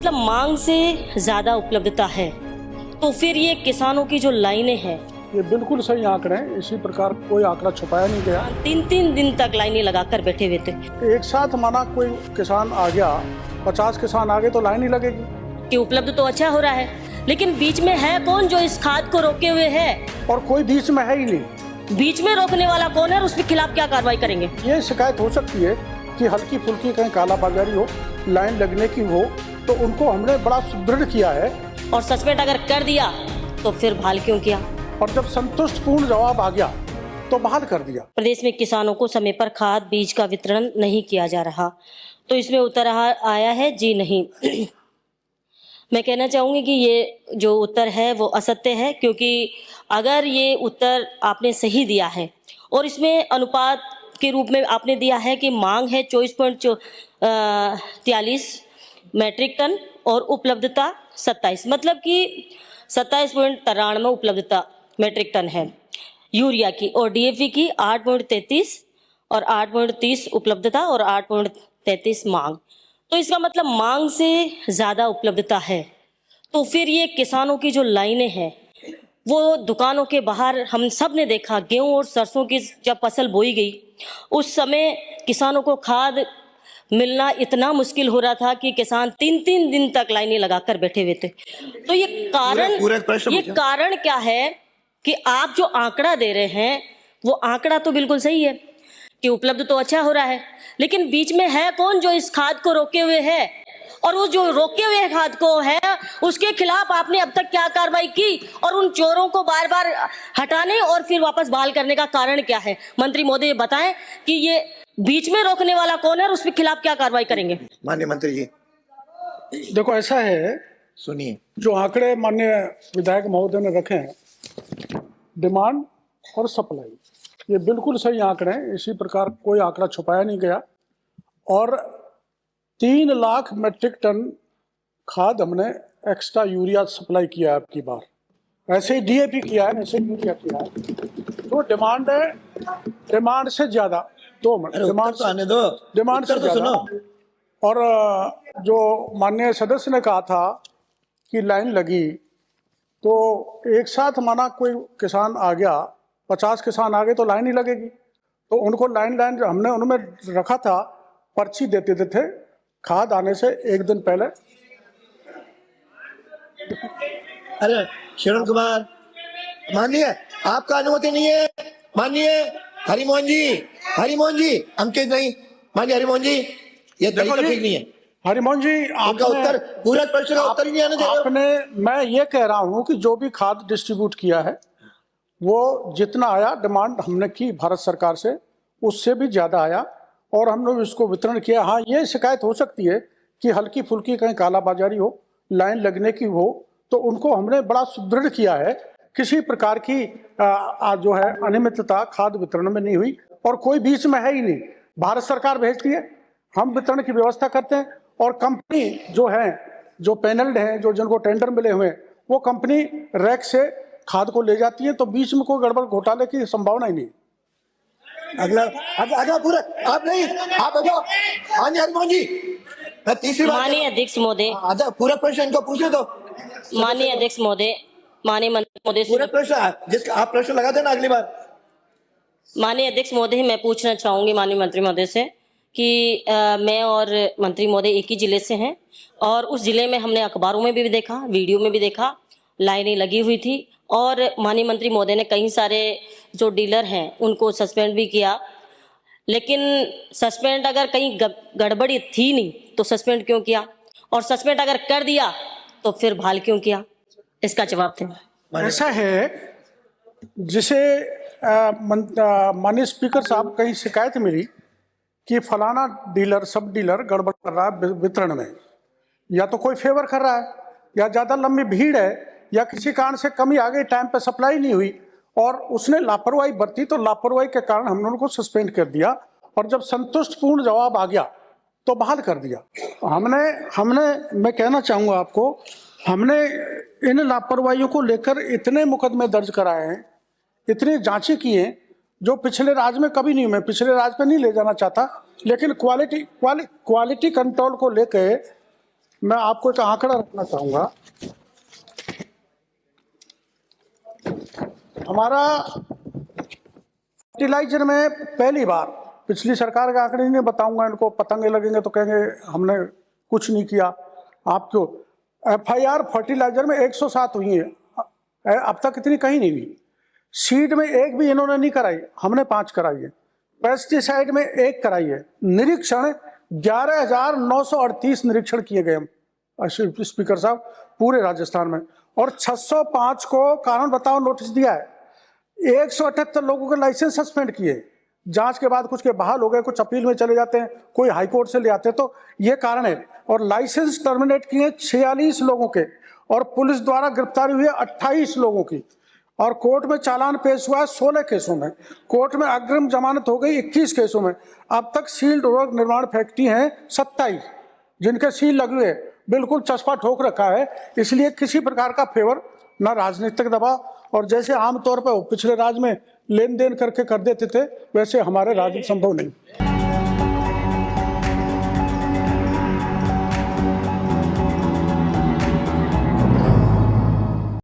मतलब मांग से ज्यादा उपलब्धता है, तो फिर ये किसानों की जो लाइनें हैं, ये बिल्कुल सही आंकड़े हैं। इसी प्रकार कोई आंकड़ा छुपाया नहीं गया। 3-3 दिन तक लाइनें लगाकर बैठे हुए थे एक साथ माना कोई किसान आ गया, 50 किसान आ गए तो लाइन ही लगेगी। कि उपलब्ध तो अच्छा हो रहा है, लेकिन बीच में है कौन जो इस खाद को रोके हुए है? और कोई बीच में है ही नहीं। बीच में रोकने वाला कौन है और उसके खिलाफ क्या कार्रवाई करेंगे? ये शिकायत हो सकती है कि हल्की फुल्की कहीं कालाबाजारी हो, लाइन लगने की हो, तो उनको हमने बड़ा सुदृढ़ किया है। और सस्पेंड अगर कर दिया तो फिर बहाल क्यों किया? और जब संतुष्टपूर्ण जवाब आ गया तो बहाल कर दिया। प्रदेश में किसानों को समय पर खाद बीज का वितरण नहीं किया जा रहा, तो इसमें उत्तर आया है जी नहीं। मैं कहना चाहूंगी कि ये जो उत्तर है वो असत्य है, क्योंकि अगर ये उत्तर आपने सही दिया है और इसमें अनुपात के रूप में आपने दिया है कि मांग है 24.43 मैट्रिक टन और उपलब्धता 27, मतलब कि 27.93 उपलब्धता मैट्रिक टन है यूरिया की, और डीएपी की 8.33 और 8.30 उपलब्धता और 8.33 मांग। तो इसका मतलब मांग से ज्यादा उपलब्धता है, तो फिर ये किसानों की जो लाइनें हैं वो दुकानों के बाहर हम सब ने देखा। गेहूं और सरसों की जब फसल बोई गई उस समय किसानों को खाद मिलना इतना मुश्किल हो रहा था कि किसान 3-3 दिन तक लाइनें लगाकर बैठे हुए थे। तो ये कारण क्या है कि आप जो आंकड़ा दे रहे हैं वो आंकड़ा तो बिल्कुल सही है कि उपलब्ध तो अच्छा हो रहा है, लेकिन बीच में है कौन जो इस खाद को रोके हुए है? और वो जो रोके हुए खाद को है उसके खिलाफ आपने अब तक क्या कार्रवाई की? और उन चोरों को बार बार हटाने और फिर वापस बहाल करने का कारण क्या है? मंत्री महोदय बताएं कि ये बीच में रोकने वाला कौन है और उसके खिलाफ क्या कार्रवाई करेंगे? माननीय मंत्री जी देखो ऐसा है, सुनिए। जो आंकड़े माननीय विधायक महोदय ने रखे हैं, डिमांड और सप्लाई, ये बिल्कुल सही आंकड़े हैं। इसी प्रकार कोई आंकड़ा छुपाया नहीं गया। और 3 लाख मेट्रिक टन खाद हमने एक्स्ट्रा यूरिया सप्लाई किया है अब की बार। ऐसे ही डीएपी किया है, ऐसे यूरिया किया है। तो डिमांड है, डिमांड से ज्यादा। 2 मिनट, डिमांड तो आने दो, डिमांड से तो ज्यादा। सुनो। और जो माननीय सदस्य ने कहा था कि लाइन लगी, तो एक साथ माना कोई किसान आ गया, 50 किसान आ गए तो लाइन ही लगेगी। तो उनको लाइन हमने उनमें रखा था, पर्ची देते थे खाद आने से एक दिन पहले। अरे श्रवण कुमार, माननीय आपका अनुमति नहीं है। माननीय हरिमोहन जी अंकित नहीं, माननीय हरिमोहन जी ये तरीका ठीक नहीं है। हरिमोहन जी आपका उत्तर, पूरा प्रश्न का उत्तर ही नहीं आने दे रहे हो। मैं ये कह रहा हूँ कि जो भी खाद डिस्ट्रीब्यूट किया है वो जितना आया, डिमांड हमने की भारत सरकार से, उससे भी ज्यादा आया और हम लोग इसको वितरण किया। हाँ, ये शिकायत हो सकती है कि हल्की फुल्की कहीं कालाबाजारी हो, लाइन लगने की हो, तो उनको हमने बड़ा सुदृढ़ किया है। किसी प्रकार की जो है अनियमितता खाद वितरण में नहीं हुई और कोई बीच में है ही नहीं। भारत सरकार भेजती है, हम वितरण की व्यवस्था करते हैं और कंपनी जो है, जो पैनल्ड है, जो जिनको टेंडर मिले हुए हैं, वो कंपनी रैक से खाद को ले जाती है। तो बीच में कोई गड़बड़ घोटाले की संभावना ही नहीं। अगला पूरा आप नहीं, आप आ जाओ। माननीय हरिमोहन जी, मैं तीसरी बार माननीय अध्यक्ष महोदय, आधा पूरा प्रश्न इनको पूछने दो। माननीय अध्यक्ष महोदय, माननीय मंत्री महोदय पूरा से, प्रश्न जिसका आप प्रश्न लगा देना अगली बार। माननीय अध्यक्ष महोदय, मैं पूछना चाहूंगी माननीय मंत्री महोदय से कि मैं और मंत्री महोदय एक ही जिले से हैं और उस जिले में हमने अखबारों में भी देखा, वीडियो में भी देखा, लाइनें लगी हुई थी और माननीय मंत्री महोदय ने कई सारे जो डीलर हैं उनको सस्पेंड भी किया। लेकिन सस्पेंड अगर कहीं गड़बड़ी थी नहीं तो सस्पेंड क्यों किया? और सस्पेंड अगर कर दिया तो फिर बहाल क्यों किया? इसका जवाब दें। ऐसा है, जिसे माननीय स्पीकर साहब, कहीं शिकायत मिली कि फलाना डीलर, सब डीलर गड़बड़ कर रहा है वितरण में, या तो कोई फेवर कर रहा है, या ज्यादा लंबी भीड़ है, या किसी कारण से कमी आ गई, टाइम पे सप्लाई नहीं हुई और उसने लापरवाही बरती, तो लापरवाही के कारण हमने उनको सस्पेंड कर दिया। और जब संतुष्टपूर्ण जवाब आ गया तो बहाल कर दिया। हमने मैं कहना चाहूंगा आपको, हमने इन लापरवाहियों को लेकर इतने मुकदमे दर्ज कराए हैं, इतनी जांचें की हैं जो पिछले राज में कभी नहीं। मैं पिछले राज पे नहीं ले जाना चाहता, लेकिन क्वालिटी कंट्रोल को लेकर मैं आपको एक आंकड़ा रखना चाहूंगा। हमारा फर्टिलाइजर में पहली बार, पिछली सरकार के आंकड़े नहीं बताऊंगा, इनको पतंगे लगेंगे तो कहेंगे हमने कुछ नहीं किया। आप क्यों, FIR फर्टिलाइजर में 107 हुई है, अब तक इतनी कहीं नहीं हुई। सीड में एक भी इन्होंने नहीं कराई, हमने 5 कराई है। पेस्टिसाइड में 1 कराई है। निरीक्षण 11,938 निरीक्षण किए गए हम स्पीकर साहब पूरे राजस्थान में, और 605 को कारण बताओ नोटिस दिया है। 178 लोगों के लाइसेंस सस्पेंड किए, जांच के बाद कुछ के बहाल हो गए, कुछ अपील में चले जाते हैं, कोई हाईकोर्ट से ले आते हैं, तो ये कारण है। और लाइसेंस टर्मिनेट किए 46 लोगों के, और पुलिस द्वारा गिरफ्तारी हुई है 28 लोगों की, और कोर्ट में चालान पेश हुआ है 16 केसों में, कोर्ट में अग्रिम जमानत हो गई 21 केसों में। अब तक सील्ड उर्वरक निर्माण फैक्ट्री हैं 27 जिनके सील लगे हुए, बिल्कुल चस्पा ठोक रखा है। इसलिए किसी प्रकार का फेवर, ना राजनीतिक दबाव, और जैसे आमतौर पर पिछले राज में लेन देन करके कर देते थे, वैसे हमारे राज्य में संभव नहीं।